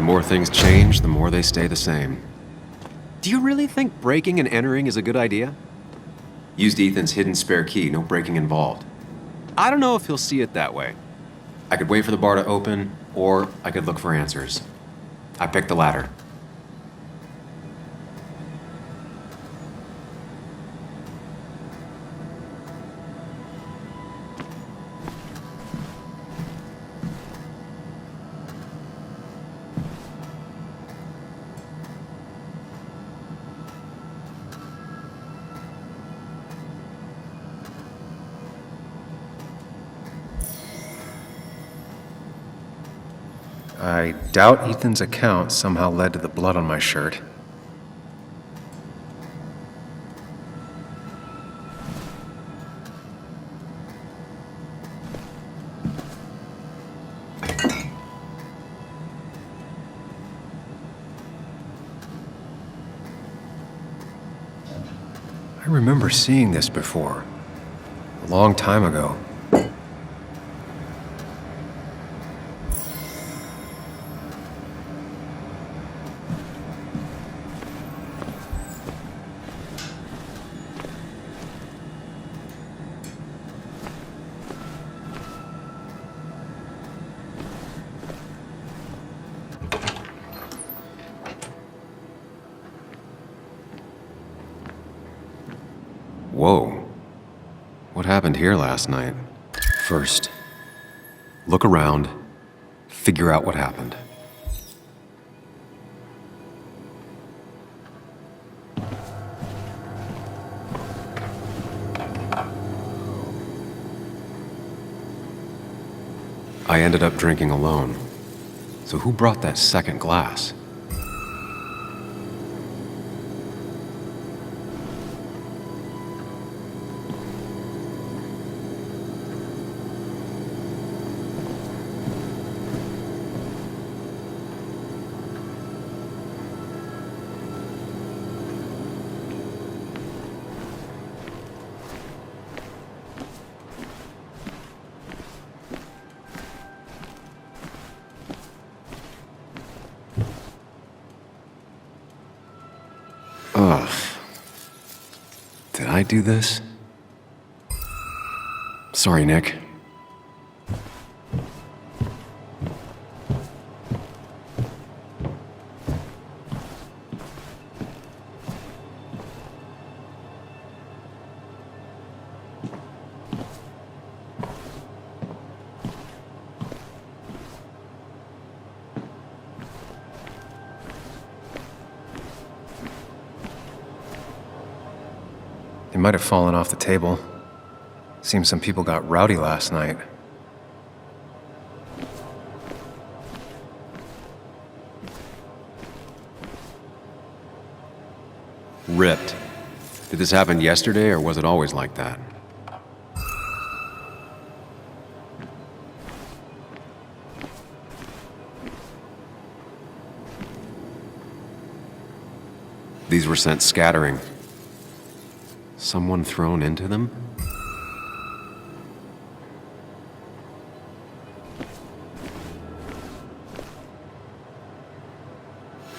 The more things change, the more they stay the same. Do you really think breaking and entering is a good idea? Used Ethan's hidden spare key, no breaking involved. I don't know if he'll see it that way. I could wait for the bar to open, or I could look for answers. I picked the latter. I doubt Ethan's account somehow led to the blood on my shirt. I remember seeing this before, a long time ago. Whoa. What happened here last night? First, look around, figure out what happened. I ended up drinking alone. So who brought that second glass? Ugh. Did I do this? Sorry, Nick. They might have fallen off the table. Seems some people got rowdy last night. Ripped. Did this happen yesterday, or was it always like that? These were sent scattering. Someone thrown into them?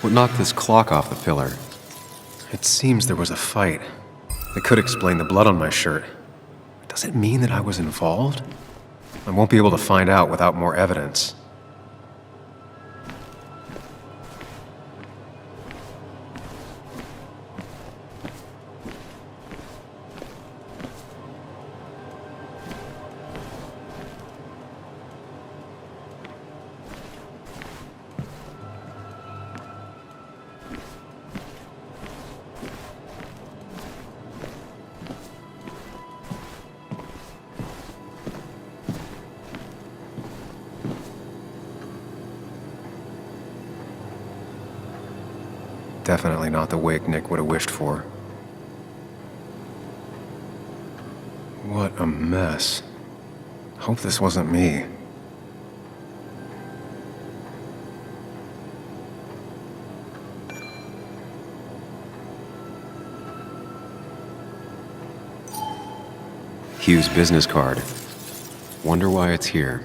What knocked this clock off the pillar? It seems there was a fight. That could explain the blood on my shirt. Does it mean that I was involved? I won't be able to find out without more evidence. Definitely not the wake Nick would have wished for. What a mess. Hope this wasn't me. Hugh's business card. Wonder why it's here.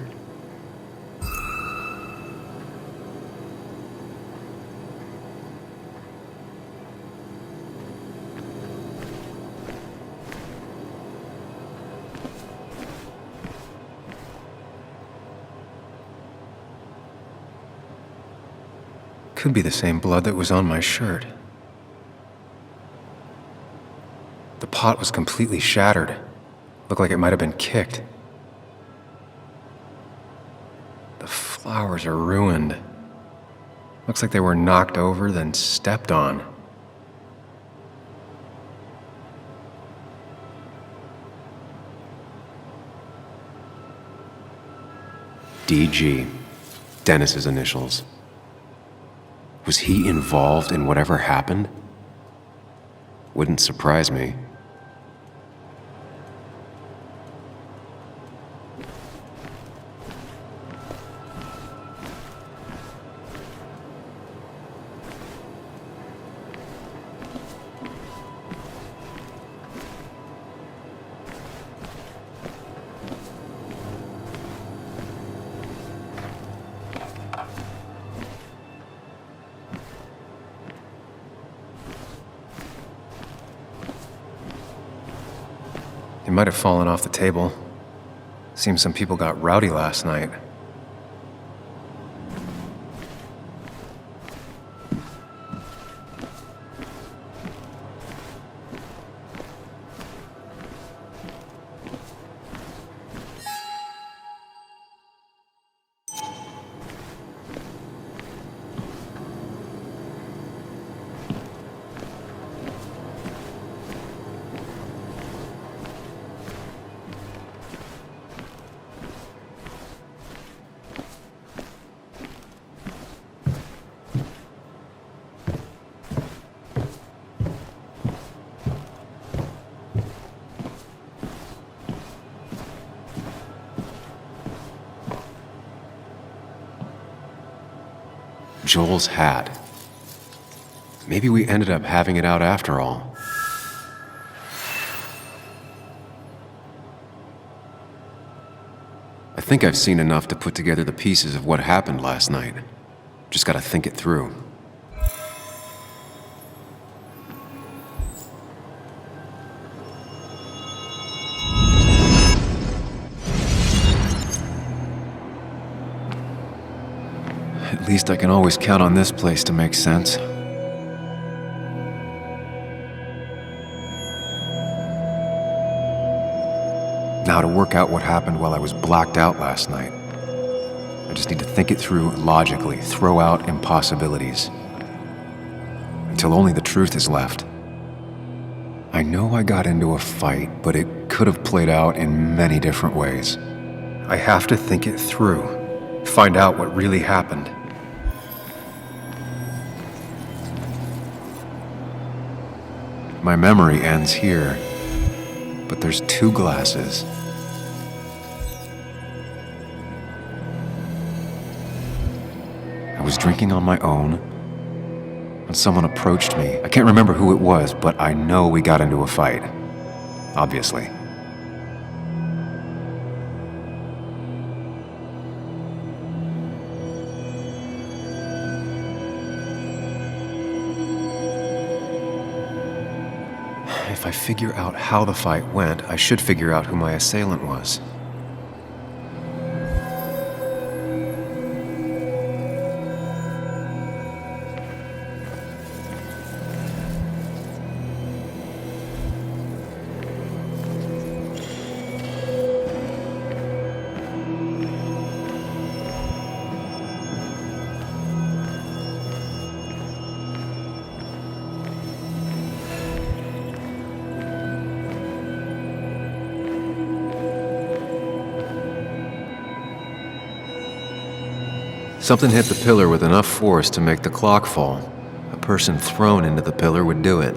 could be the same blood that was on my shirt. The pot was completely shattered. Looked like it might have been kicked. The flowers are ruined. Looks like they were knocked over, then stepped on. DG. Dennis's initials. Was he involved in whatever happened? Wouldn't surprise me. It might have fallen off the table. Seems some people got rowdy last night. Joel's hat. Maybe we ended up having it out after all. I think I've seen enough to put together the pieces of what happened last night. Just gotta think it through. At least I can always count on this place to make sense. Now to work out what happened while I was blacked out last night. I just need to think it through logically, throw out impossibilities. Until only the truth is left. I know I got into a fight, but it could have played out in many different ways. I have to think it through, find out what really happened. My memory ends here, but there's 2 glasses. I was drinking on my own when someone approached me. I can't remember who it was, but I know we got into a fight. Obviously. If I figure out how the fight went, I should figure out who my assailant was. Something hit the pillar with enough force to make the clock fall. A person thrown into the pillar would do it.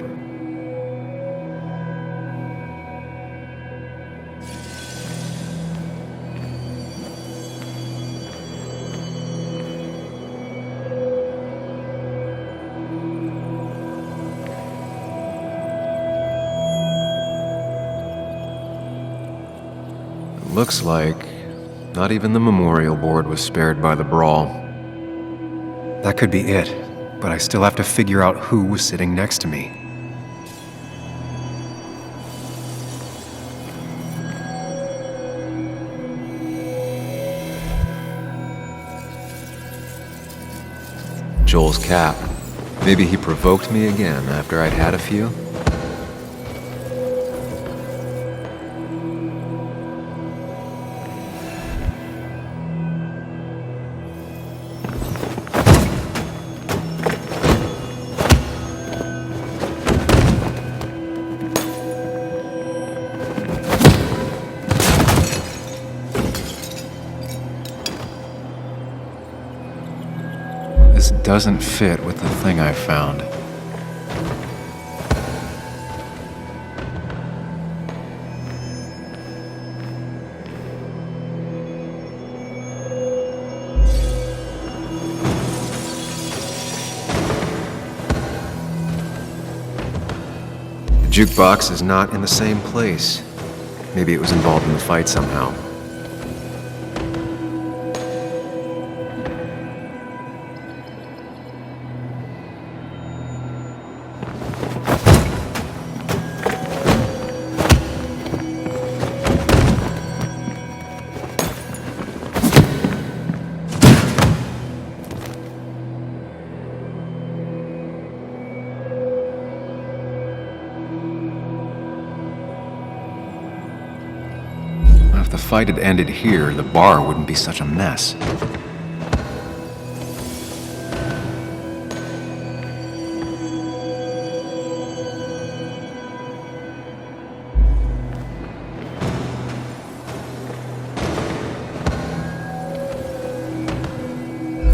It looks like not even the memorial board was spared by the brawl. That could be it, but I still have to figure out who was sitting next to me. Joel's cap. Maybe he provoked me again after I'd had a few? This doesn't fit with the thing I found. The jukebox is not in the same place. Maybe it was involved in the fight somehow. If the fight had ended here, the bar wouldn't be such a mess.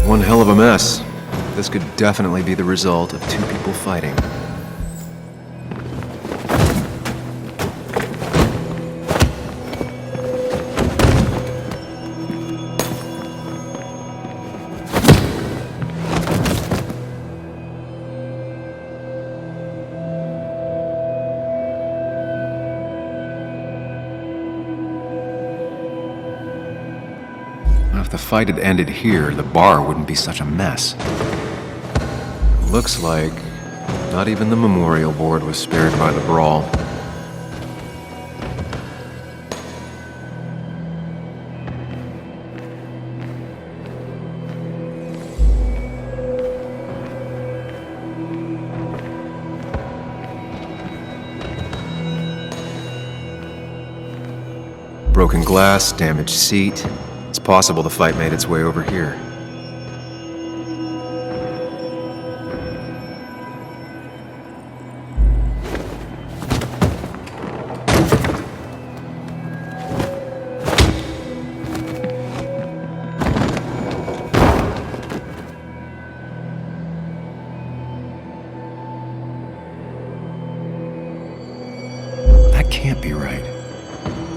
One hell of a mess. This could definitely be the result of two people fighting. If the fight had ended here, the bar wouldn't be such a mess. Looks like not even the memorial board was spared by the brawl. Broken glass, damaged seat. It's possible the fight made its way over here. That can't be right.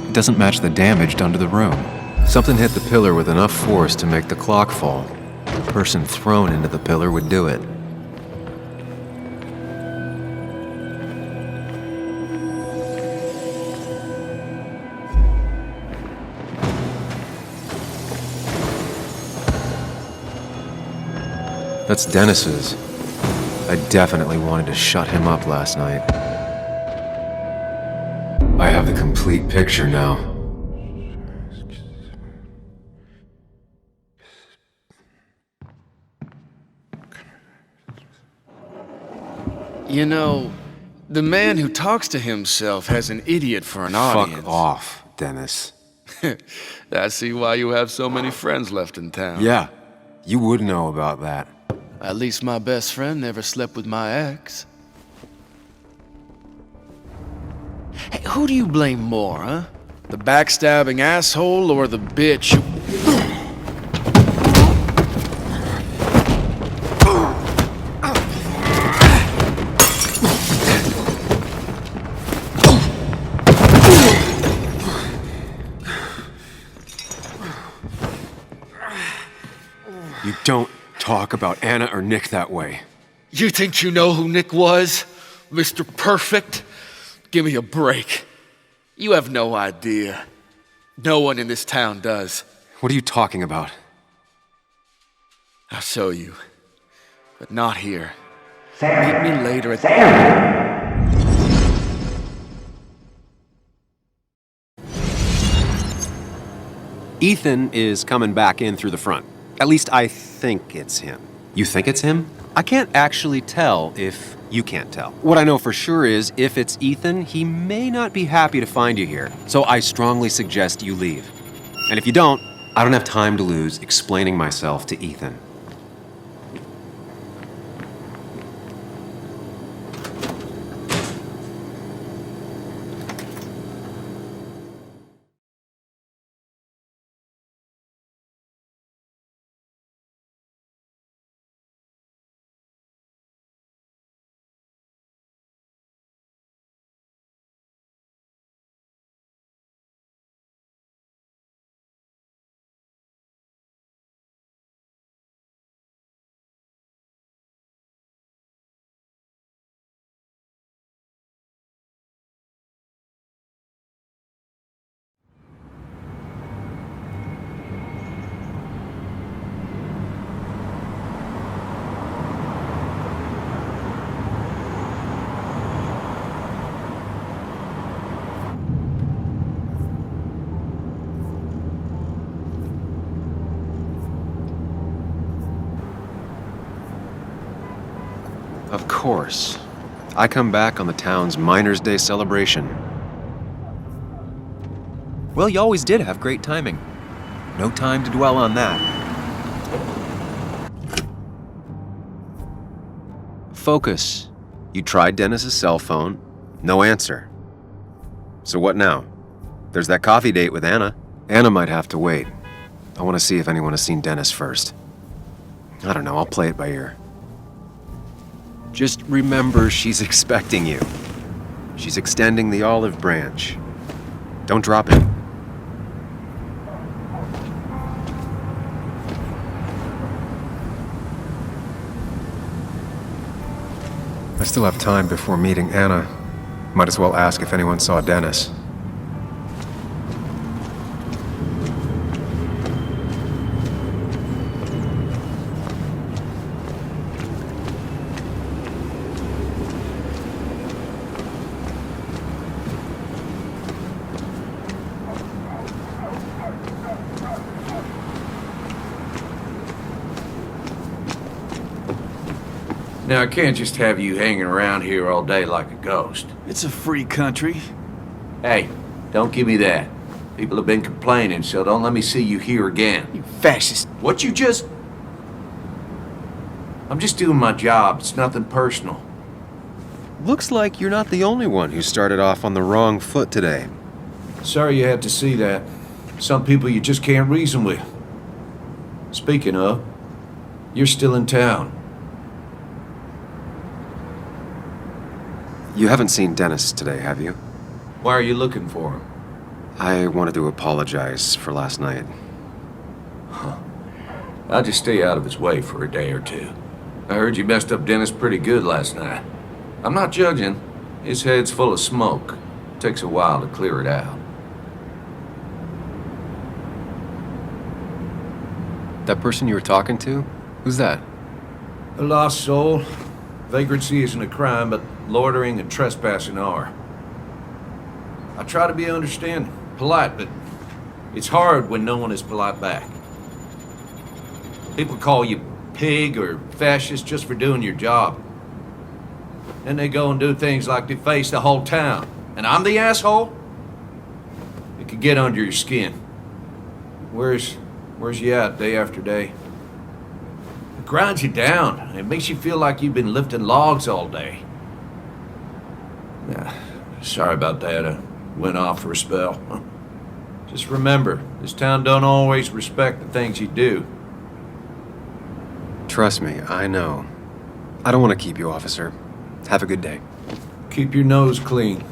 It doesn't match the damage done to the room. Something hit the pillar with enough force to make the clock fall. The person thrown into the pillar would do it. That's Dennis's. I definitely wanted to shut him up last night. I have the complete picture now. You know, the man who talks to himself has an idiot for an audience. Fuck off, Dennis. I see why you have so many friends left in town. Yeah, you would know about that. At least my best friend never slept with my ex. Hey, who do you blame more, huh? The backstabbing asshole or the bitch who... You don't talk about Anna or Nick that way. You think you know who Nick was? Mr. Perfect? Give me a break. You have no idea. No one in this town does. What are you talking about? I'll show you. But not here. Meet me later at... Ethan is coming back in through the front. At least I think it's him. You think it's him? I can't actually tell if you can't tell. What I know for sure is, if it's Ethan, he may not be happy to find you here. So I strongly suggest you leave. And if you don't, I don't have time to lose explaining myself to Ethan. Of course. I come back on the town's Miners' Day celebration. Well, you always did have great timing. No time to dwell on that. Focus. You tried Dennis's cell phone. No answer. So what now? There's that coffee date with Anna. Anna might have to wait. I want to see if anyone has seen Dennis first. I don't know, I'll play it by ear. Just remember she's expecting you. She's extending the olive branch. Don't drop it. I still have time before meeting Anna. Might as well ask if anyone saw Dennis. Now, I can't just have you hanging around here all day like a ghost. It's a free country. Hey, don't give me that. People have been complaining, so don't let me see you here again. You fascist. What you just... I'm just doing my job. It's nothing personal. Looks like you're not the only one who started off on the wrong foot today. Sorry you had to see that. Some people you just can't reason with. Speaking of, you're still in town. You haven't seen Dennis today, have you? Why are you looking for him? I wanted to apologize for last night. I'll just stay out of his way for a day or two. I heard you messed up Dennis pretty good last night. I'm not judging. His head's full of smoke. Takes a while to clear it out. That person you were talking to? Who's that? A lost soul. Vagrancy isn't a crime, but loitering and trespassing are. I try to be understanding, polite, but it's hard when no one is polite back. People call you pig or fascist just for doing your job. Then they go and do things like deface the whole town. And I'm the asshole? It could get under your skin. Where's you at day after day? It grinds you down. It makes you feel like you've been lifting logs all day. Sorry about that. I went off for a spell. Just remember, this town don't always respect the things you do. Trust me, I know. I don't want to keep you, officer. Have a good day. Keep your nose clean.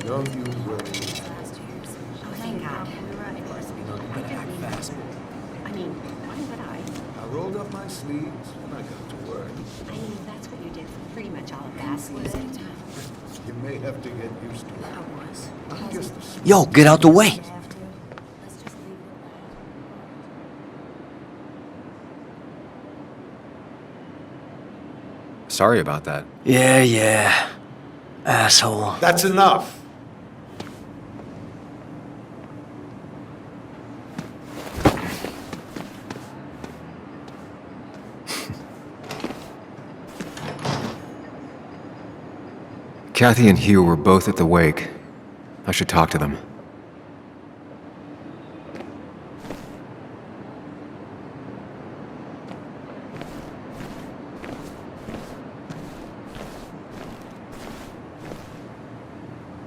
No, you will. Oh, thank God. I didn't mean that. I mean, why would I? I rolled up my sleeves and I got to work. I mean, that's what you did for pretty much all of Basswood. You may have to get used to it. I'm just a Yo, get out the way! Sorry about that. Yeah. Asshole. That's enough. Kathy and Hugh were both at the wake. I should talk to them.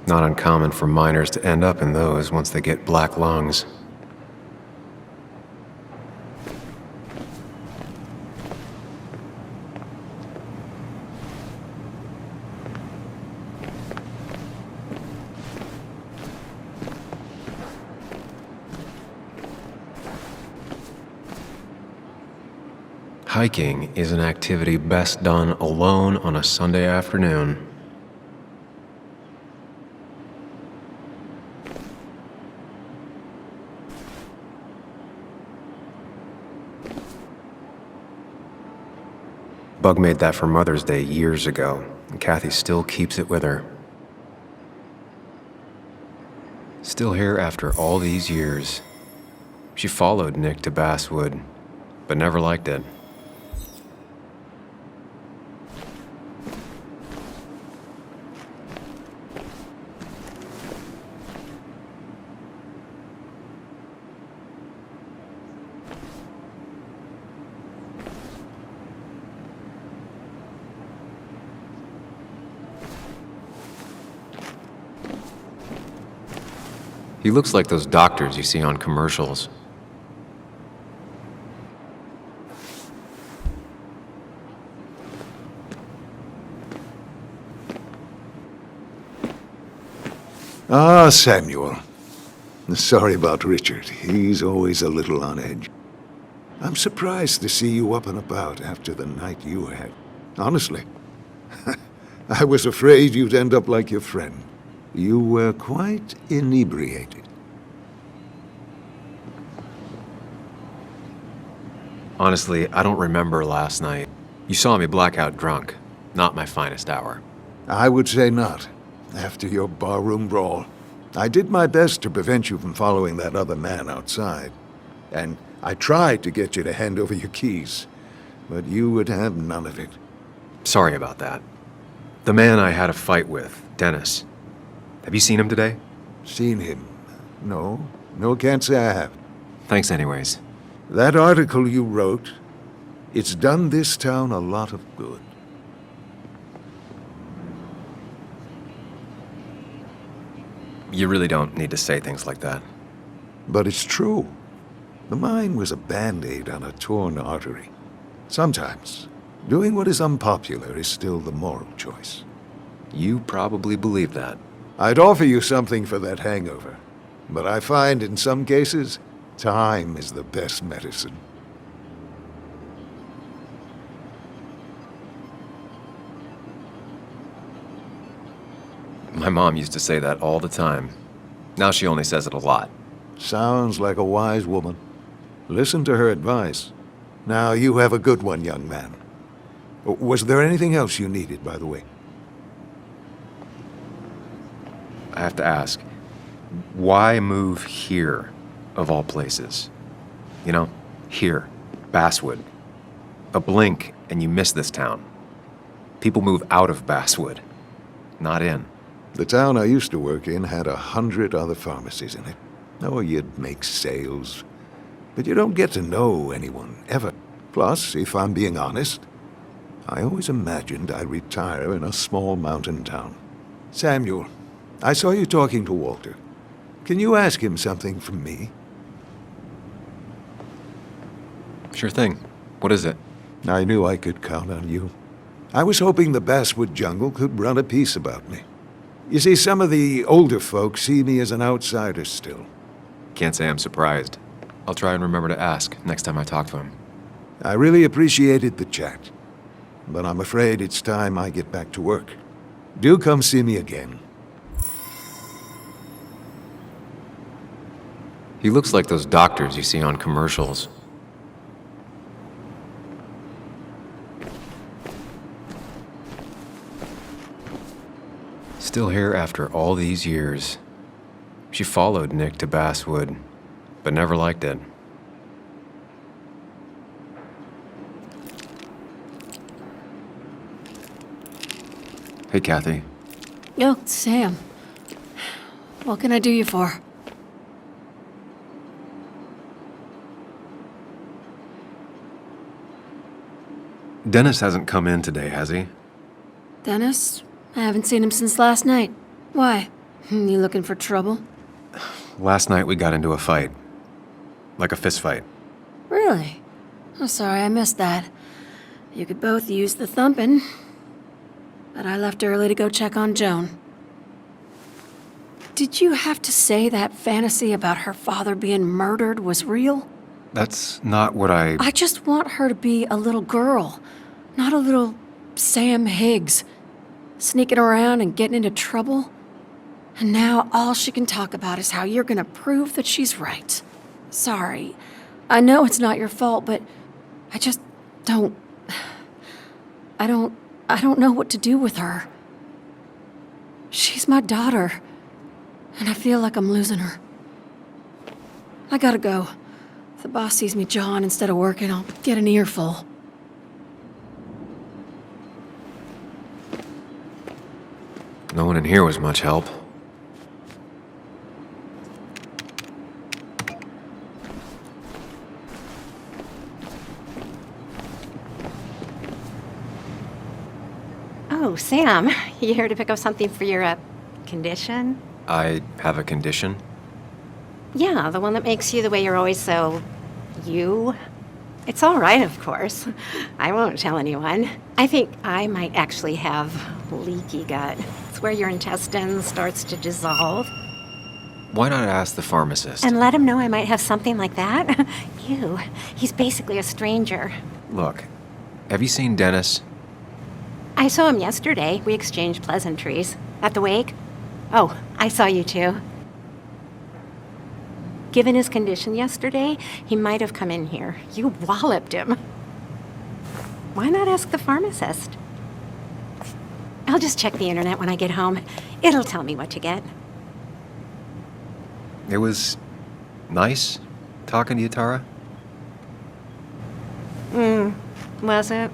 Not uncommon for miners to end up in those once they get black lungs. Hiking is an activity best done alone on a Sunday afternoon. Bug made that for Mother's Day years ago, and Kathy still keeps it with her. Still here after all these years. She followed Nick to Basswood, but never liked it. He looks like those doctors you see on commercials. Ah, Samuel. Sorry about Richard. He's always a little on edge. I'm surprised to see you up and about after the night you had. Honestly. I was afraid you'd end up like your friend. You were quite inebriated. Honestly, I don't remember last night. You saw me blackout drunk. Not my finest hour. I would say not. After your barroom brawl, I did my best to prevent you from following that other man outside. And I tried to get you to hand over your keys, but you would have none of it. Sorry about that. The man I had a fight with, Dennis. Have you seen him today? Seen him? No. No, can't say I have. Thanks anyways. That article you wrote, it's done this town a lot of good. You really don't need to say things like that. But it's true. The mine was a band-aid on a torn artery. Sometimes, doing what is unpopular is still the moral choice. You probably believe that. I'd offer you something for that hangover, but I find in some cases, time is the best medicine. My mom used to say that all the time. Now she only says it a lot. Sounds like a wise woman. Listen to her advice. Now you have a good one, young man. Was there anything else you needed, by the way? I have to ask, why move here, of all places? You know, here, Basswood. A blink and you miss this town. People move out of Basswood, not in. The town I used to work in had 100 other pharmacies in it. Oh, you'd make sales. But you don't get to know anyone, ever. Plus, if I'm being honest, I always imagined I'd retire in a small mountain town. Samuel, I saw you talking to Walter. Can you ask him something from me? Sure thing. What is it? I knew I could count on you. I was hoping the Basswood jungle could run a piece about me. You see, some of the older folks see me as an outsider still. Can't say I'm surprised. I'll try and remember to ask next time I talk to him. I really appreciated the chat, but I'm afraid it's time I get back to work. Do come see me again. He looks like those doctors you see on commercials. Still here after all these years. She followed Nick to Basswood, but never liked it. Hey, Kathy. Oh, Sam. What can I do you for? Dennis hasn't come in today, has he? Dennis? I haven't seen him since last night. Why? You looking for trouble? Last night we got into a fight. Like a fist fight. Really? Oh, sorry, I missed that. You could both use the thumping. But I left early to go check on Joan. Did you have to say that fantasy about her father being murdered was real? That's not what I just want her to be a little girl, not a little Sam Higgs, sneaking around and getting into trouble. And now all she can talk about is how you're gonna prove that she's right. Sorry. I know it's not your fault, but I just don't... I don't know what to do with her. She's my daughter, and I feel like I'm losing her. I gotta go. If the boss sees me jawing instead of working, I'll get an earful. No one in here was much help. Oh, Sam, you here to pick up something for your, condition? I have a condition? Yeah, the one that makes you the way you're always so... you. It's all right, of course. I won't tell anyone. I think I might actually have leaky gut. It's where your intestine starts to dissolve. Why not ask the pharmacist? And let him know I might have something like that. You. He's basically a stranger. Look, have you seen Dennis? I saw him yesterday. We exchanged pleasantries. At the wake? Oh, I saw you too. Given his condition yesterday, he might have come in here. You walloped him. Why not ask the pharmacist? I'll just check the internet when I get home. It'll tell me what to get. It was nice talking to you, Tara. Was it?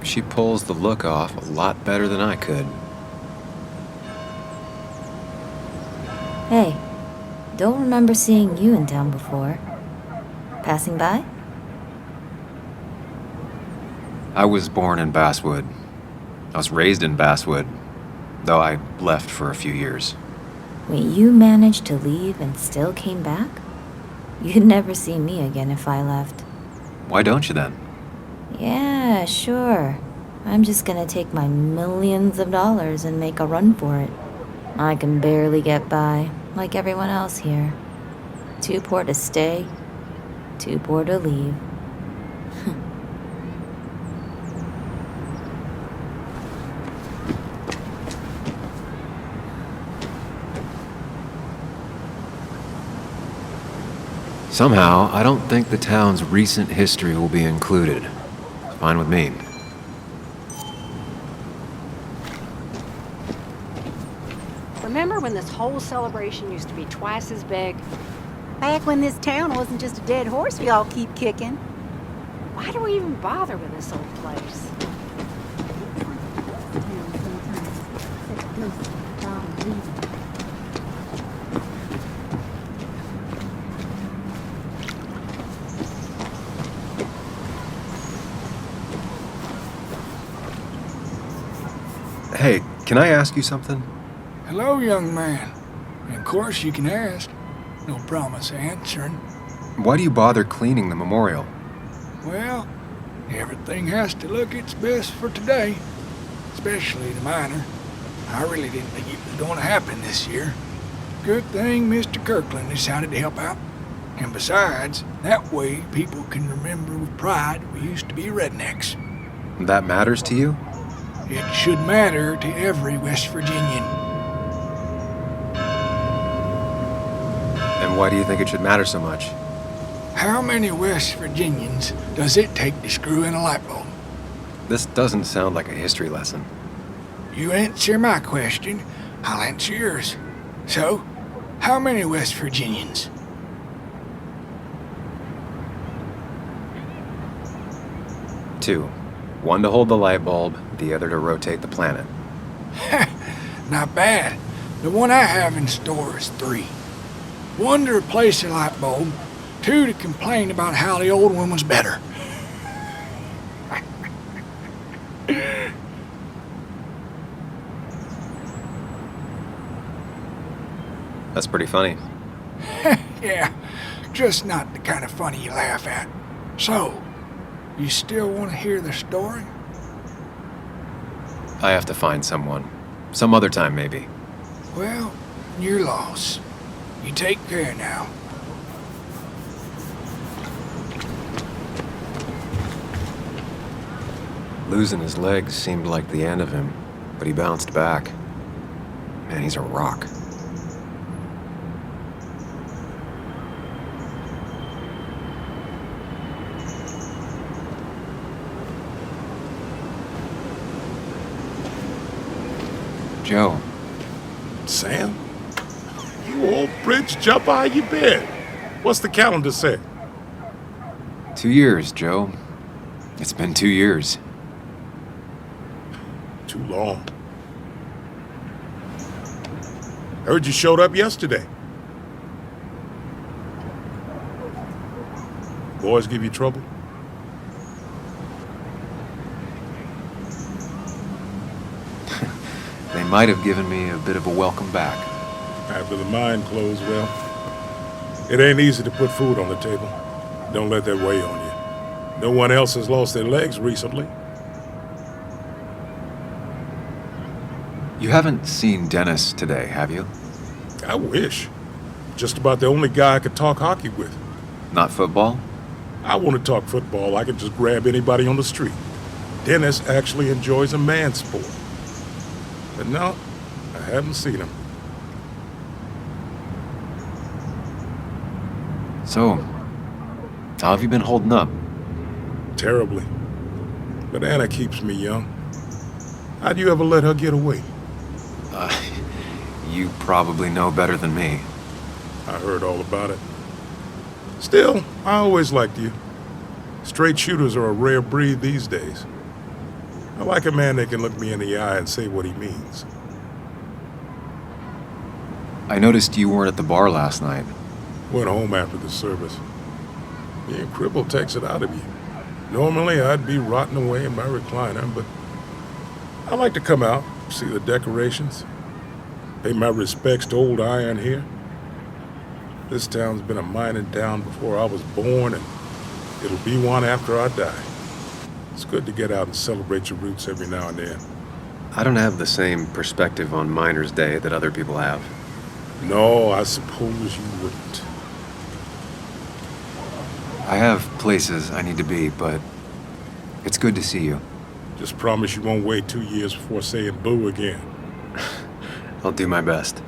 She pulls the look off a lot better than I could. Hey, don't remember seeing you in town before. Passing by? I was born in Basswood. I was raised in Basswood, though I left for a few years. Wait, you managed to leave and still came back? You'd never see me again if I left. Why don't you then? Yeah, sure. I'm just gonna take my millions of dollars and make a run for it. I can barely get by, like everyone else here. Too poor to stay, too poor to leave. Somehow, I don't think the town's recent history will be included. Fine with me. Remember when this whole celebration used to be twice as big? Back when this town wasn't just a dead horse we all keep kicking. Why do we even bother with this old place? Hey, can I ask you something? Hello, young man. Of course you can ask. No promise answering. Why do you bother cleaning the memorial? Well, everything has to look its best for today. Especially the minor. I really didn't think it was going to happen this year. Good thing Mr. Kirkland decided to help out. And besides, that way people can remember with pride we used to be rednecks. That matters to you? It should matter to every West Virginian. And why do you think it should matter so much? How many West Virginians does it take to screw in a light bulb? This doesn't sound like a history lesson. You answer my question, I'll answer yours. So, how many West Virginians? Two. One to hold the light bulb, the other to rotate the planet. Not bad. The one I have in store is 3. 1 to replace the light bulb, 2 to complain about how the old one was better. That's pretty funny. Yeah, just not the kind of funny you laugh at. So, you still want to hear the story? I have to find someone. Some other time, maybe. Well, your loss. You take care now. Losing his legs seemed like the end of him, but he bounced back. Man, he's a rock. Joe. Sam? You old bridge jumper, how you been? What's the calendar say? 2 years, Joe. It's been 2 years. Too long. Heard you showed up yesterday. Boys give you trouble? They might have given me a bit of a welcome back. After the mine closed, well, it ain't easy to put food on the table. Don't let that weigh on you. No one else has lost their legs recently. You haven't seen Dennis today, have you? I wish. Just about the only guy I could talk hockey with. Not football? I want to talk football. I can just grab anybody on the street. Dennis actually enjoys a man's sport. But no, I haven't seen him. So, how have you been holding up? Terribly. But Anna keeps me young. How'd you ever let her get away? You probably know better than me. I heard all about it. Still, I always liked you. Straight shooters are a rare breed these days. I like a man that can look me in the eye and say what he means. I noticed you weren't at the bar last night. Went home after the service. Being crippled takes it out of you. Normally, I'd be rotting away in my recliner, but I like to come out, see the decorations, pay my respects to old iron here. This town's been a mining town before I was born, and it'll be one after I die. It's good to get out and celebrate your roots every now and then. I don't have the same perspective on Miners' Day that other people have. No, I suppose you wouldn't. I have places I need to be, but it's good to see you. Just promise you won't wait 2 years before saying boo again. I'll do my best.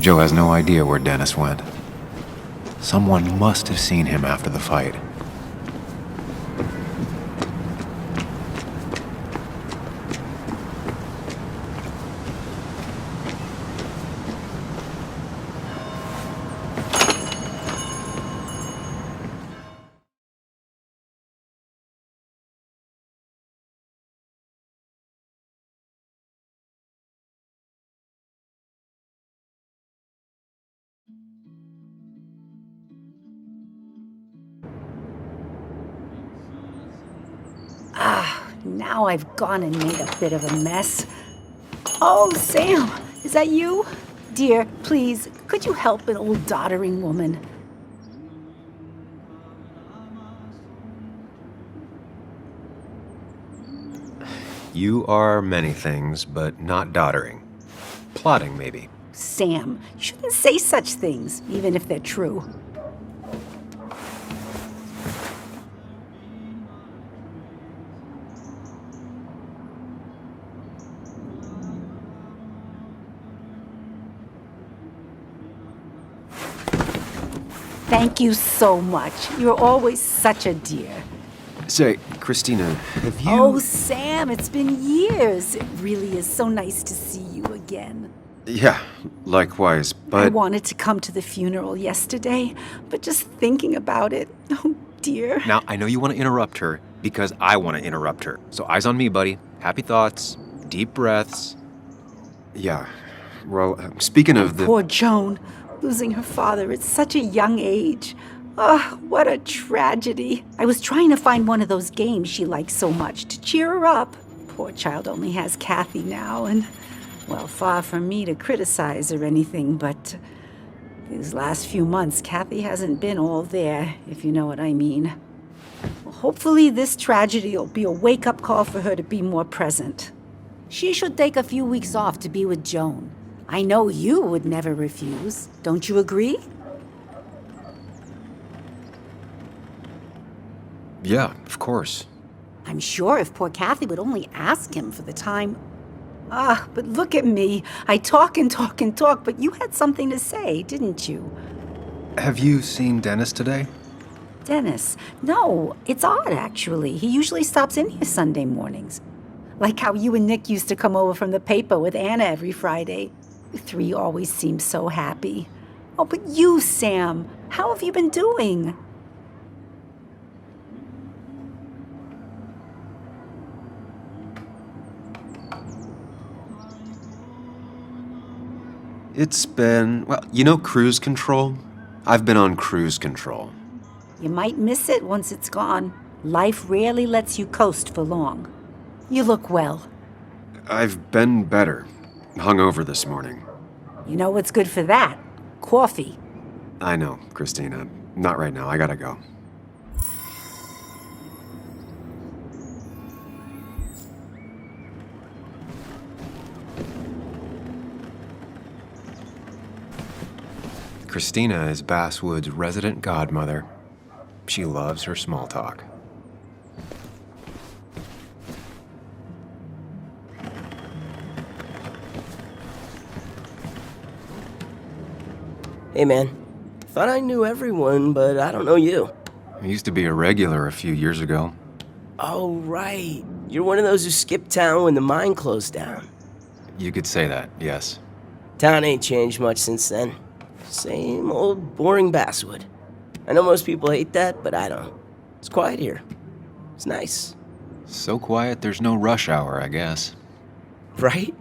Joe has no idea where Dennis went. Someone must have seen him after the fight. Now I've gone and made a bit of a mess. Oh, Sam, is that you? Dear, please, could you help an old doddering woman? You are many things, but not doddering. Plotting, maybe. Sam, you shouldn't say such things, even if they're true. Thank you so much. You're always such a dear. Say, Christina, have you... Oh, Sam, it's been years. It really is so nice to see you again. Yeah, likewise, but... I wanted to come to the funeral yesterday, but just thinking about it, oh dear. Now, I know you want to interrupt her, because I want to interrupt her. So eyes on me, buddy. Happy thoughts, deep breaths. Yeah, well, speaking of the... Poor Joan. Losing her father at such a young age. Oh, what a tragedy. I was trying to find one of those games she likes so much to cheer her up. Poor child only has Kathy now, and, well, far from me to criticize or anything, but these last few months, Kathy hasn't been all there, if you know what I mean. Well, hopefully this tragedy will be a wake-up call for her to be more present. She should take a few weeks off to be with Joan. I know you would never refuse. Don't you agree? Yeah, of course. I'm sure if poor Kathy would only ask him for the time... but look at me. I talk and talk and talk, but you had something to say, didn't you? Have you seen Dennis today? Dennis? No, it's odd, actually. He usually stops in here Sunday mornings. Like how you and Nick used to come over from the paper with Anna every Friday. You three always seem so happy. Oh, but you, Sam, how have you been doing? It's been, well, you know cruise control? I've been on cruise control. You might miss it once it's gone. Life rarely lets you coast for long. You look well. I've been better. Hungover this morning. You know what's good for that? Coffee. I know, Christina. Not right now. I gotta go. Christina is Basswood's resident godmother. She loves her small talk. Hey, man. Thought I knew everyone, but I don't know you. I used to be a regular a few years ago. Oh, right. You're one of those who skipped town when the mine closed down. You could say that, yes. Town ain't changed much since then. Same old boring Basswood. I know most people hate that, but I don't. It's quiet here. It's nice. So quiet there's no rush hour, I guess. Right?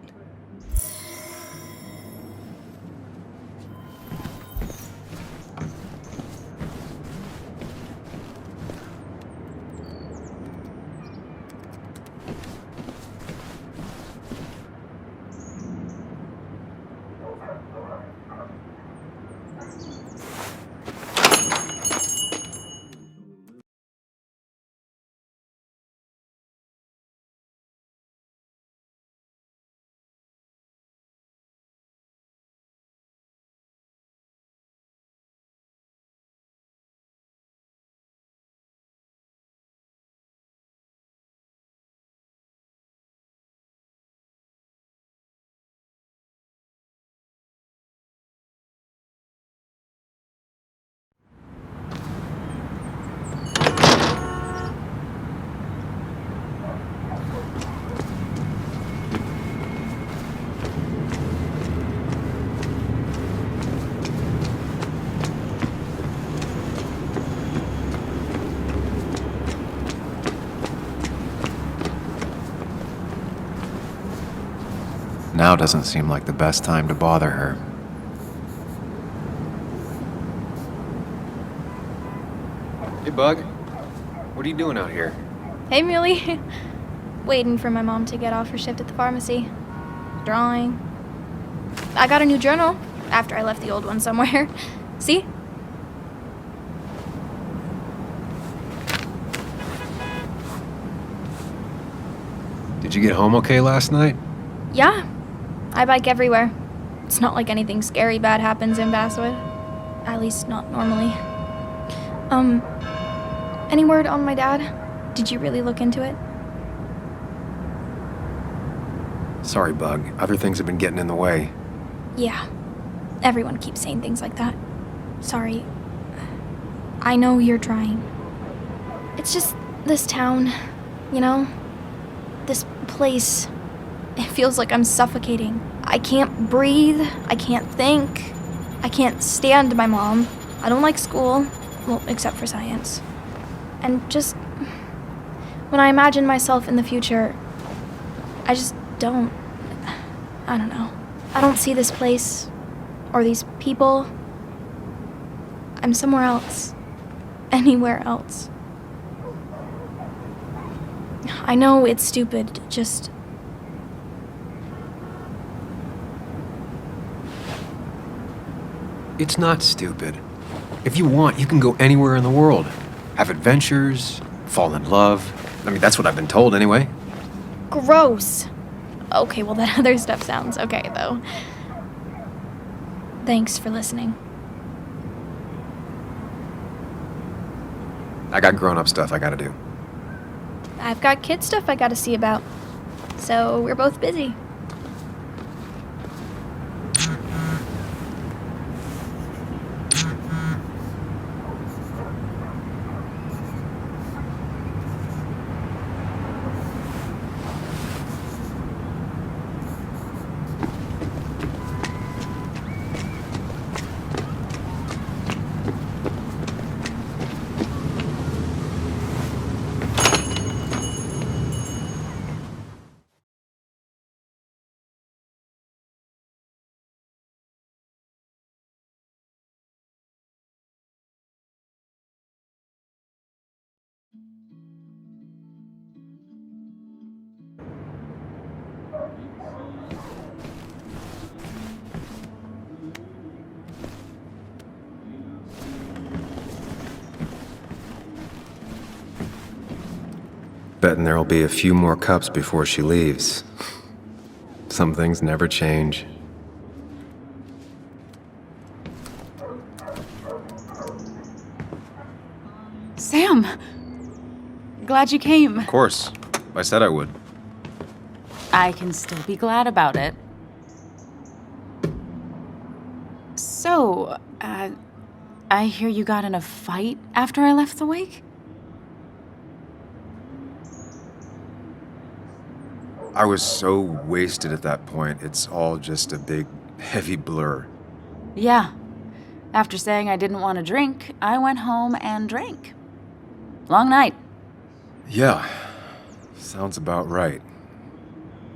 Now doesn't seem like the best time to bother her. Hey, Bug. What are you doing out here? Hey, Muley. Waiting for my mom to get off her shift at the pharmacy. Drawing. I got a new journal after I left the old one somewhere. See? Did you get home okay last night? Yeah. I bike everywhere. It's not like anything scary bad happens in Basswood. At least not normally. Any word on my dad? Did you really look into it? Sorry, Bug. Other things have been getting in the way. Yeah. Everyone keeps saying things like that. Sorry. I know you're trying. It's just this town, you know? This place. It feels like I'm suffocating. I can't breathe. I can't think. I can't stand my mom. I don't like school. Well, except for science. And just... when I imagine myself in the future, I just don't... I don't know. I don't see this place. Or these people. I'm somewhere else. Anywhere else. I know it's stupid, just... It's not stupid. If you want, you can go anywhere in the world. Have adventures, fall in love. I mean, that's what I've been told anyway. Gross. Okay, well, that other stuff sounds okay, though. Thanks for listening. I got grown-up stuff I gotta do. I've got kid stuff I gotta see about. So we're both busy. Betting there'll be a few more cups before she leaves. Some things never change. Sam! Glad you came. Of course. I said I would. I can still be glad about it. So, I hear you got in a fight after I left the wake? I was so wasted at that point, it's all just a big, heavy blur. Yeah. After saying I didn't want to drink, I went home and drank. Long night. Yeah. Sounds about right.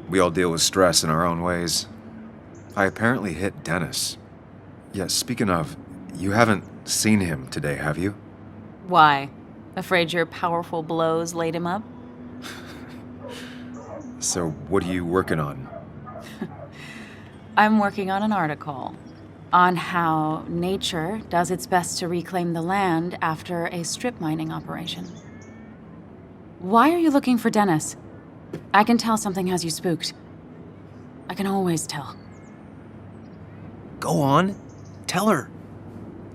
We all deal with stress in our own ways. I apparently hit Dennis. Yeah, speaking of, you haven't seen him today, have you? Why? Afraid your powerful blows laid him up? So, what are you working on? I'm working on an article on how nature does its best to reclaim the land after a strip mining operation. Why are you looking for Dennis? I can tell something has you spooked. I can always tell. Go on. Tell her.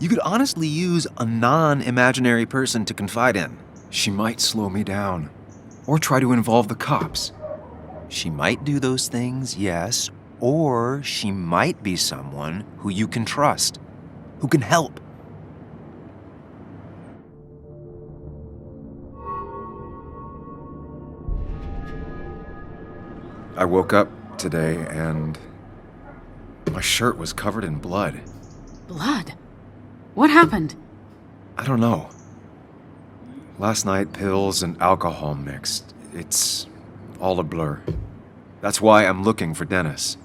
You could honestly use a non-imaginary person to confide in. She might slow me down. Or try to involve the cops. She might do those things, yes, or she might be someone who you can trust, who can help. I woke up today and my shirt was covered in blood. Blood? What happened? I don't know. Last night, pills and alcohol mixed. It's all a blur. That's why I'm looking for Dennis.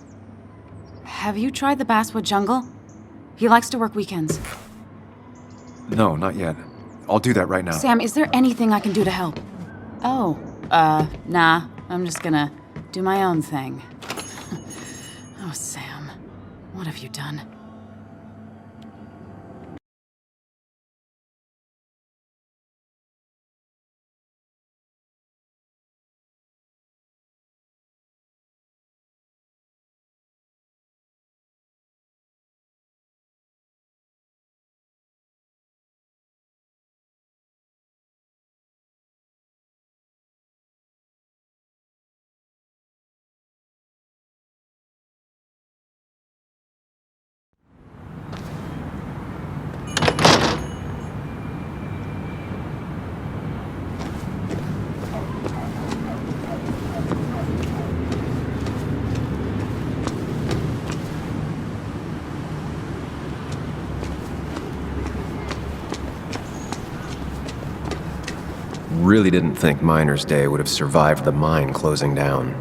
Have you tried the Basswood jungle? He likes to work weekends. No, not yet. I'll do that right now. Sam, is there anything I can do to help? Oh, nah. I'm just gonna do my own thing. Oh, Sam. What have you done? Really didn't think Miner's Day would have survived the mine closing down.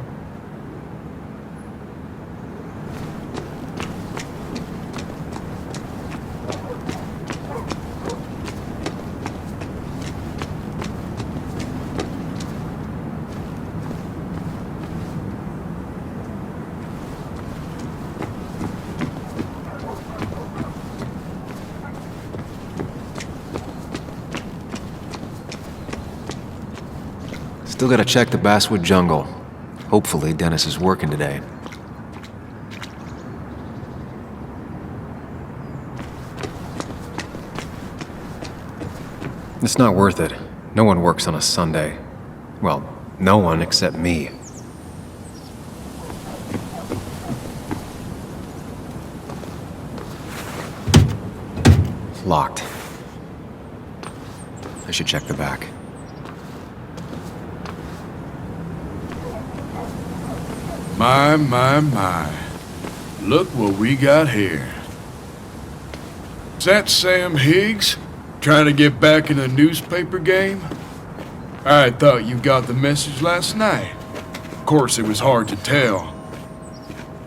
Still gotta check the Basswood jungle. Hopefully Dennis is working today. It's not worth it. No one works on a Sunday. Well, no one except me. Locked. I should check the back. My. Look what we got here. Is that Sam Higgs? Trying to get back in the newspaper game? I thought you got the message last night. Of course, it was hard to tell,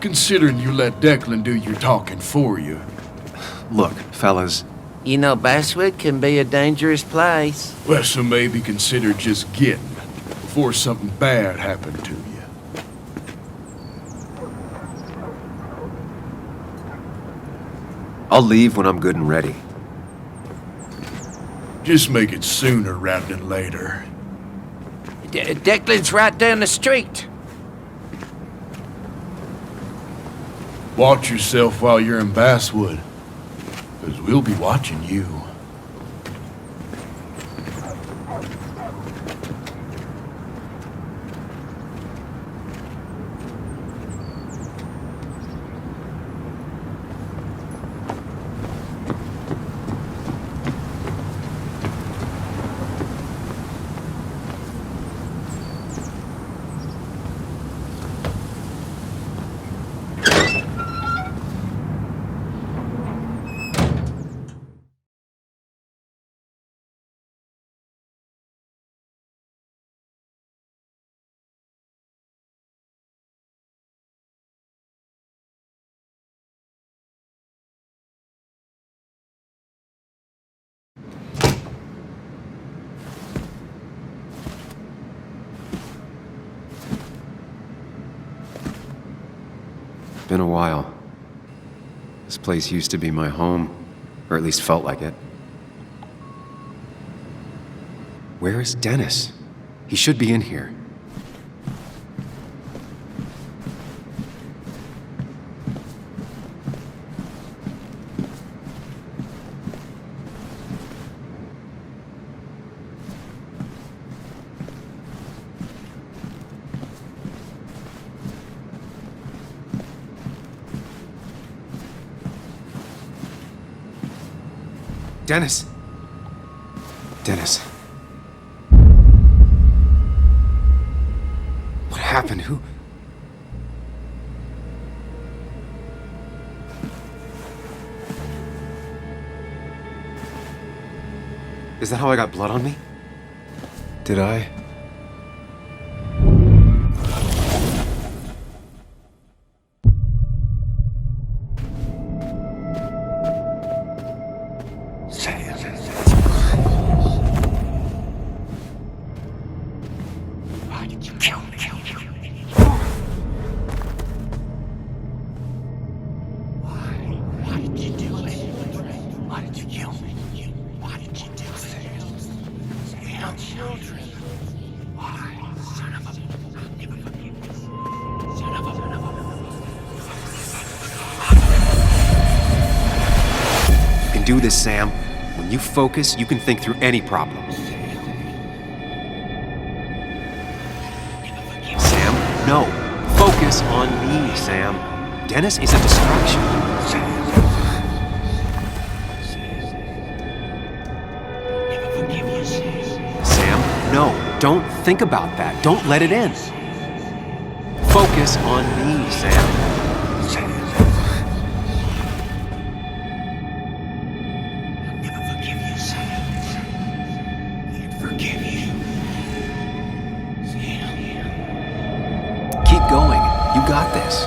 considering you let Declan do your talking for you. Look, fellas. You know, Basswood can be a dangerous place. Well, so maybe consider just getting before something bad happened to you. I'll leave when I'm good and ready. Just make it sooner rather than later. Declan's right down the street. Watch yourself while you're in Basswood, because we'll be watching you. Been a while. This place used to be my home, or at least felt like it. Where is Dennis? He should be in here. Dennis! Dennis. What happened? Who? Is that how I got blood on me? Did I? children. You can do this, Sam. When you focus, you can think through any problem. Sam, no. Focus on me, Sam. Dennis is a distraction. Sam, no. Don't think about that. Don't let it in. Focus on me, Sam. Keep going. You got this.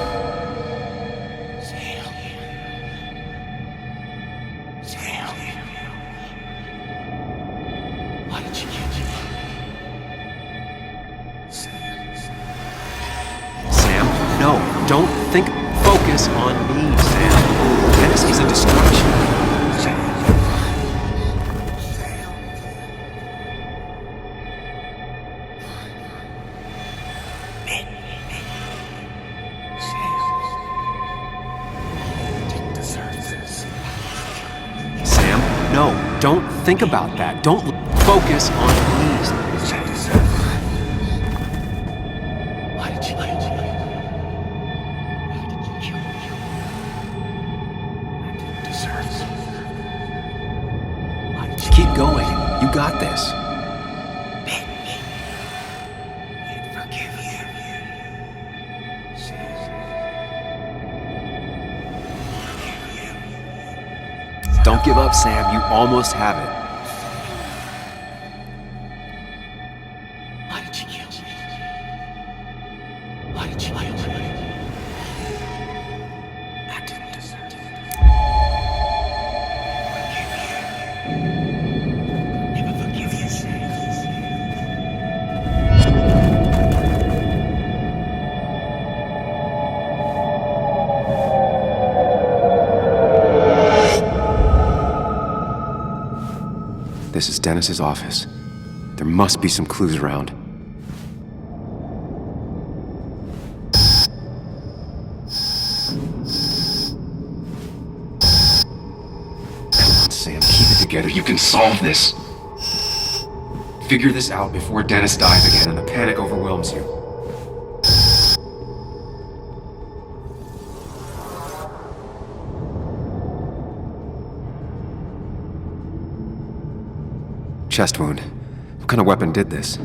Sam, no. Don't think. Focus on me, Sam. Dennis is a distraction. Sam, no. Don't think about that. Don't focus on me. Keep going. You got this. Don't give up, Sam. You almost have it. Why did you kill me? Why did you kill me? I didn't deserve it. Never forgive you, Sam. This is Dennis's office. There must be some clues around. Come on, Sam, keep it together. You can solve this. Figure this out before Dennis dies again and the panic overwhelms you. Chest wound. What kind of weapon did this?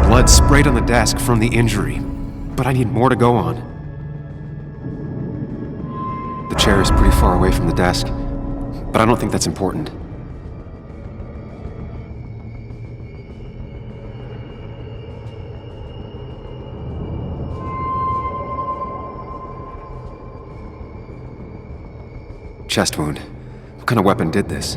Blood sprayed on the desk from the injury, but I need more to go on. The chair is pretty far away from the desk, but I don't think that's important. Chest wound. What kind of weapon did this?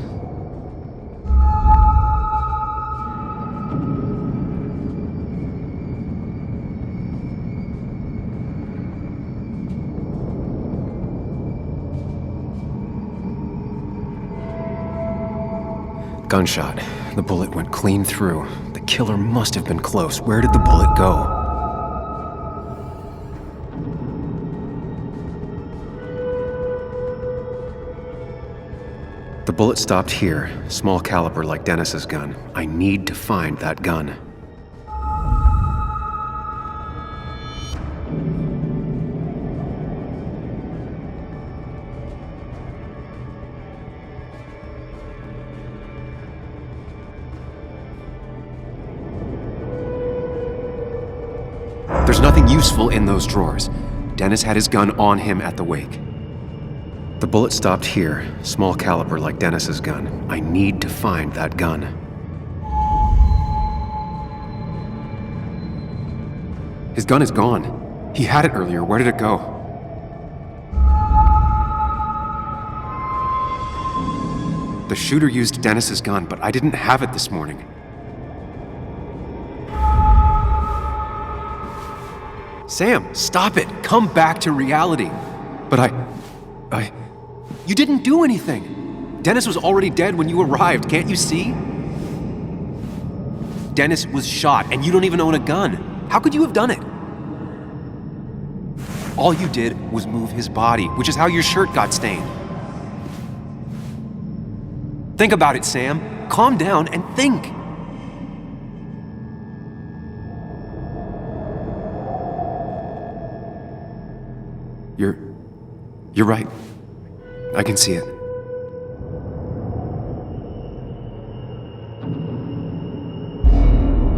Gunshot. The bullet went clean through. The killer must have been close. Where did the bullet go? The bullet stopped here, small caliber like Dennis's gun. I need to find that gun. There's nothing useful in those drawers. Dennis had his gun on him at the wake. The bullet stopped here, small caliber like Dennis's gun. I need to find that gun. His gun is gone. He had it earlier. Where did it go? The shooter used Dennis's gun, but I didn't have it this morning. Sam, stop it! Come back to reality! But You didn't do anything. Dennis was already dead when you arrived, can't you see? Dennis was shot, and you don't even own a gun. How could you have done it? All you did was move his body, which is how your shirt got stained. Think about it, Sam. Calm down and think. You're right. I can see it.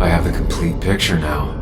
I have the complete picture now.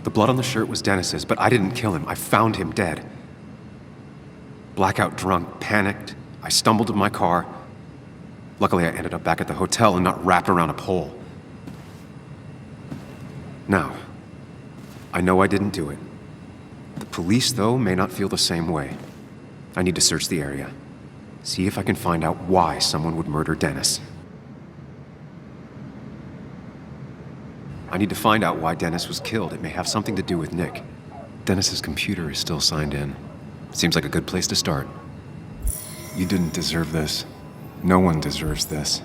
The blood on the shirt was Dennis's, but I didn't kill him. I found him dead. Blackout drunk, panicked. I stumbled to my car. Luckily, I ended up back at the hotel and not wrapped around a pole. Now, I know I didn't do it. The police, though, may not feel the same way. I need to search the area. See if I can find out why someone would murder Dennis. I need to find out why Dennis was killed. It may have something to do with Nick. Dennis's computer is still signed in. Seems like a good place to start. You didn't deserve this. No one deserves this.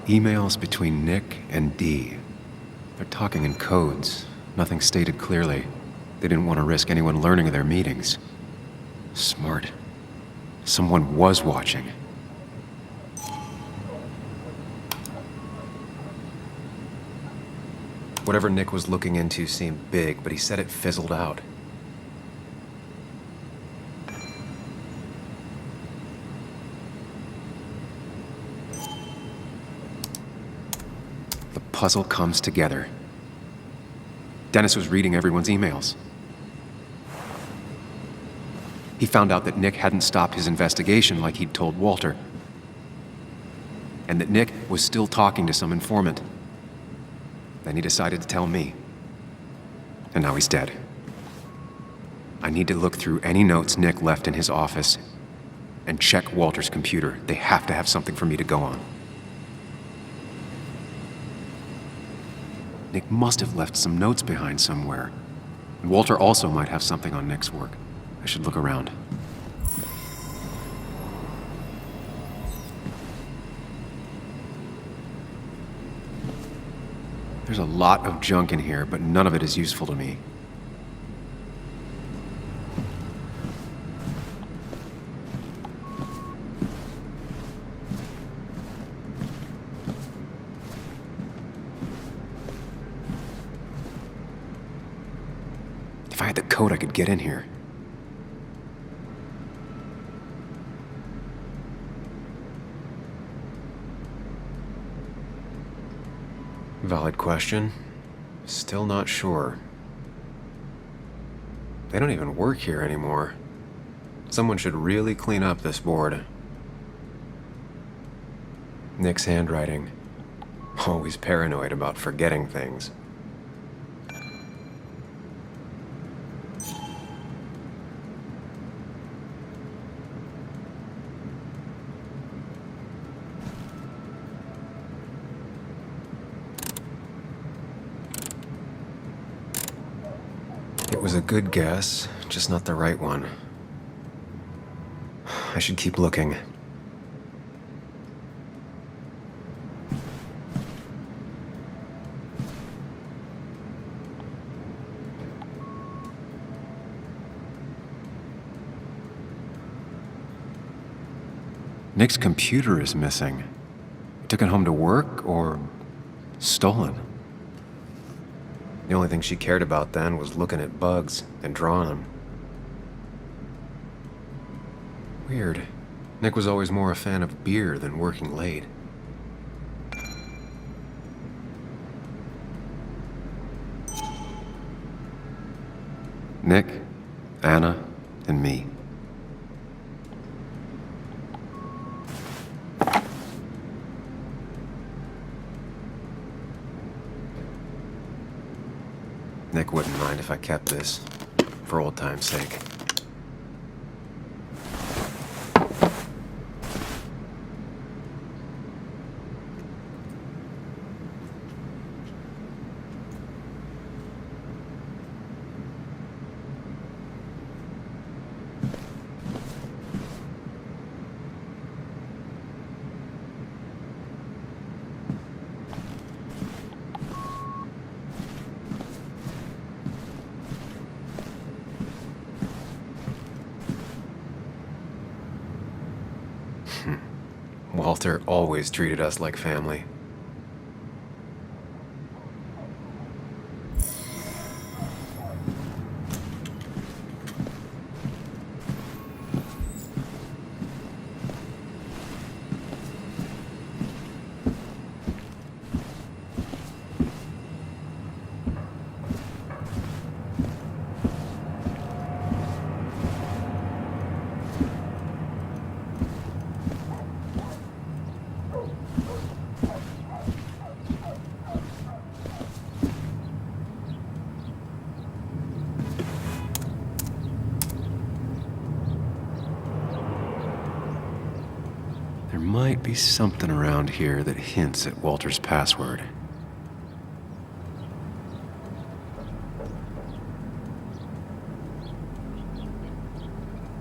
Emails between Nick and Dee. They're talking in codes, nothing stated clearly. They didn't want to risk anyone learning of their meetings. Smart. Someone was watching. Whatever Nick was looking into seemed big, but he said it fizzled out. Puzzle comes together. Dennis was reading everyone's emails. He found out that Nick hadn't stopped his investigation like he'd told Walter, and that Nick was still talking to some informant. Then he decided to tell me, and now he's dead. I need to look through any notes Nick left in his office and check Walter's computer. They have to have something for me to go on. Nick must have left some notes behind somewhere. And Walter also might have something on Nick's work. I should look around. There's a lot of junk in here, but none of it is useful to me. If I had the code, I could get in here. Valid question. Still not sure. They don't even work here anymore. Someone should really clean up this board. Nick's handwriting. Always paranoid about forgetting things. It was a good guess, just not the right one. I should keep looking. Nick's computer is missing. Took it home to work or stolen? The only thing she cared about then was looking at bugs and drawing them. Weird. Nick was always more a fan of beer than working late. Nick, Anna, and me. Nick wouldn't mind if I kept this, for old time's sake. Walter always treated us like family. There might be something around here that hints at Walter's password.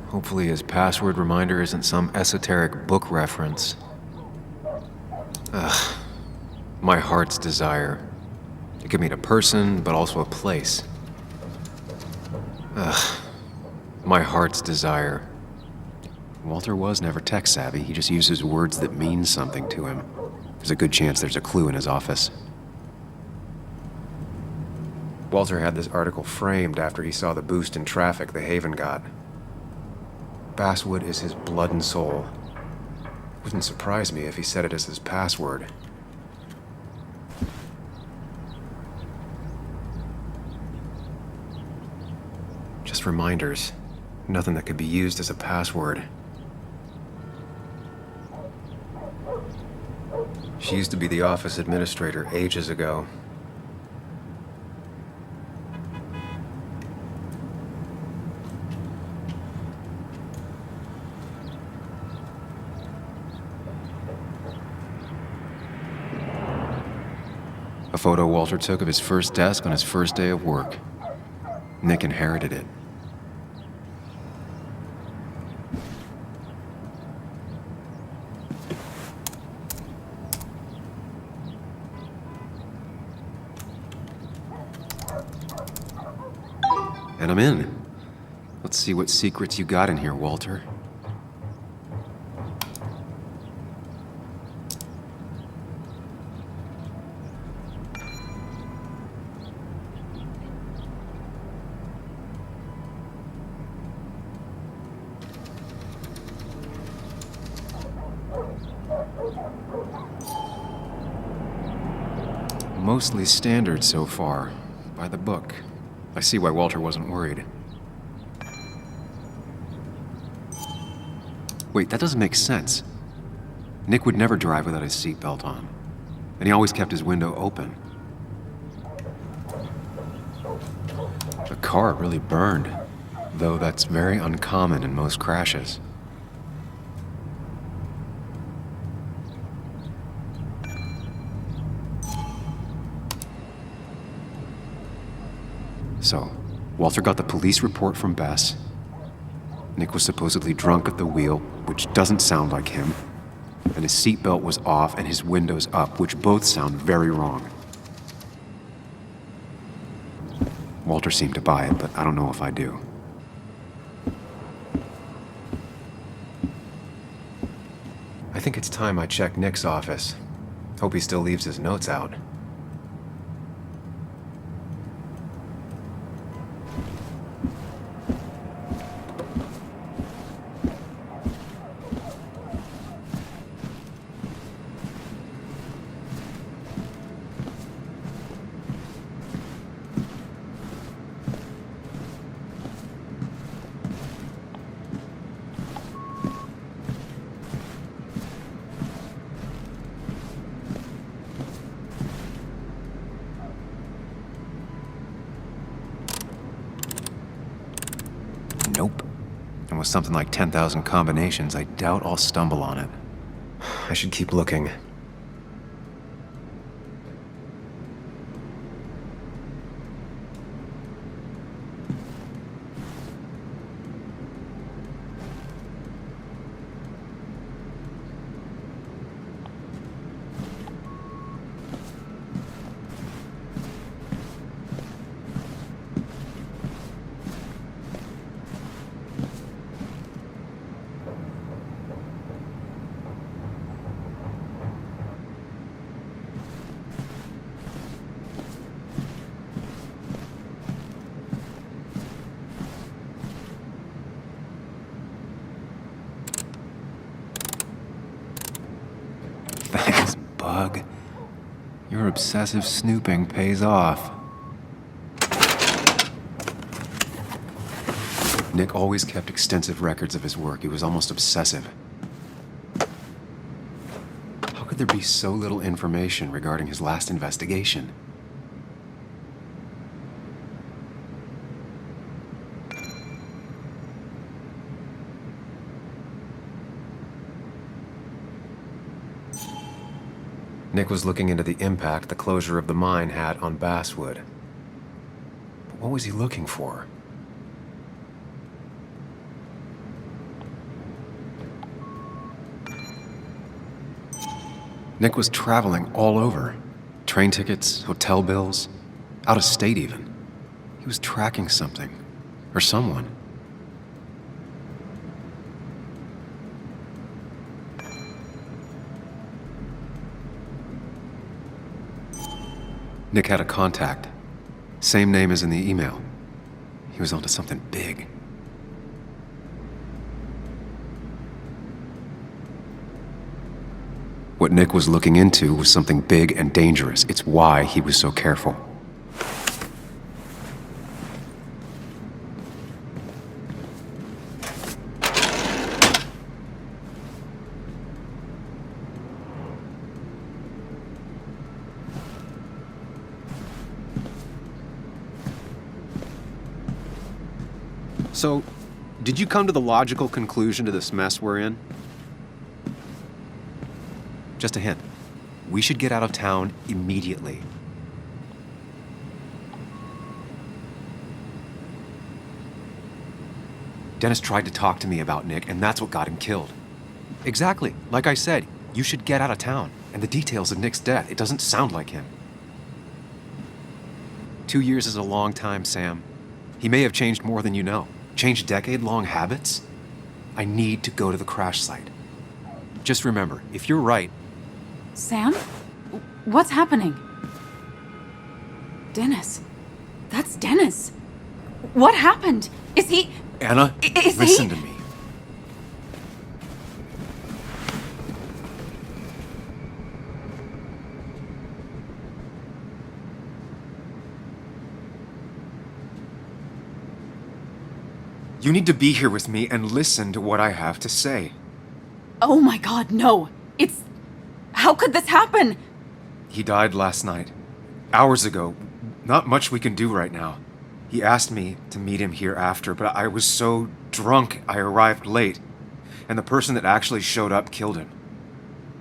Hopefully his password reminder isn't some esoteric book reference. Ugh. My heart's desire. It could mean a person, but also a place. Ugh. My heart's desire. Walter was never tech-savvy. He just uses words that mean something to him. There's a good chance there's a clue in his office. Walter had this article framed after he saw the boost in traffic the Haven got. Basswood is his blood and soul. Wouldn't surprise me if he said it as his password. Just reminders. Nothing that could be used as a password. She used to be the office administrator ages ago. A photo Walter took of his first desk on his first day of work. Nick inherited it. And I'm in. Let's see what secrets you got in here, Walter. Mostly standard so far. By the book. I see why Walter wasn't worried. Wait, that doesn't make sense. Nick would never drive without his seatbelt on. And he always kept his window open. The car really burned, though that's very uncommon in most crashes. So, Walter got the police report from Bess. Nick was supposedly drunk at the wheel, which doesn't sound like him. And his seatbelt was off and his windows up, which both sound very wrong. Walter seemed to buy it, but I don't know if I do. I think it's time I check Nick's office. Hope he still leaves his notes out. Nope. And with something like 10,000 combinations, I doubt I'll stumble on it. I should keep looking. Thanks, Bug. Your obsessive snooping pays off. Nick always kept extensive records of his work. He was almost obsessive. How could there be so little information regarding his last investigation? Nick was looking into the impact the closure of the mine had on Basswood. But what was he looking for? Nick was traveling all over. Train tickets, hotel bills, out of state even. He was tracking something, or someone. Nick had a contact. Same name as in the email. He was onto something big. What Nick was looking into was something big and dangerous. It's why he was so careful. So, did you come to the logical conclusion to this mess we're in? Just a hint. We should get out of town immediately. Dennis tried to talk to me about Nick, and that's what got him killed. Exactly. Like I said, you should get out of town. And the details of Nick's death, it doesn't sound like him. 2 years is a long time, Sam. He may have changed more than you know. Changed decade-long habits? I need to go to the crash site. Just remember, if you're right... Sam? What's happening? Dennis. That's Dennis. What happened? Is he... Anna, listen to me. You need to be here with me and listen to what I have to say. Oh my God, no. It's... How could this happen? He died last night. Hours ago. Not much we can do right now. He asked me to meet him here after, but I was so drunk I arrived late. And the person that actually showed up killed him.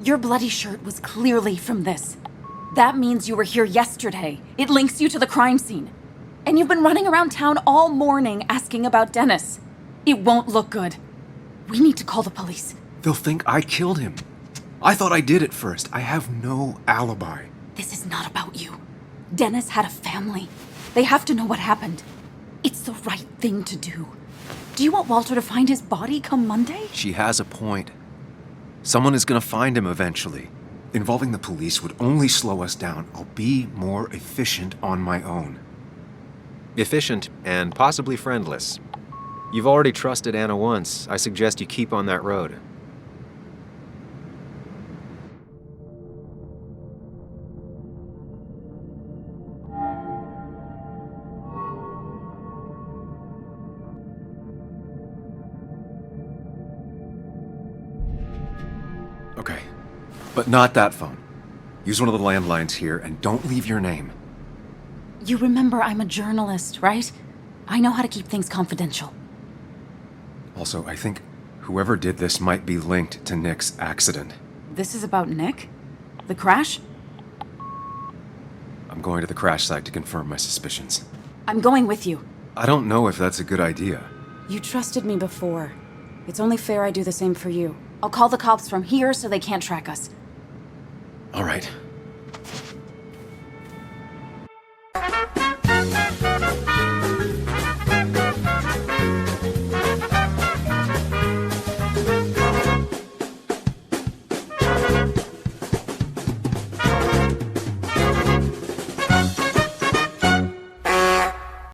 Your bloody shirt was clearly from this. That means you were here yesterday. It links you to the crime scene. And you've been running around town all morning asking about Dennis. It won't look good. We need to call the police. They'll think I killed him. I thought I did at first. I have no alibi. This is not about you. Dennis had a family. They have to know what happened. It's the right thing to do. Do you want Walter to find his body come Monday? She has a point. Someone is gonna find him eventually. Involving the police would only slow us down. I'll be more efficient on my own. Efficient and possibly friendless. You've already trusted Anna once. I suggest you keep on that road. Okay, but not that phone. Use one of the landlines here and don't leave your name. You remember I'm a journalist, right? I know how to keep things confidential. Also, I think whoever did this might be linked to Nick's accident. This is about Nick? The crash? I'm going to the crash site to confirm my suspicions. I'm going with you. I don't know if that's a good idea. You trusted me before. It's only fair I do the same for you. I'll call the cops from here so they can't track us. All right.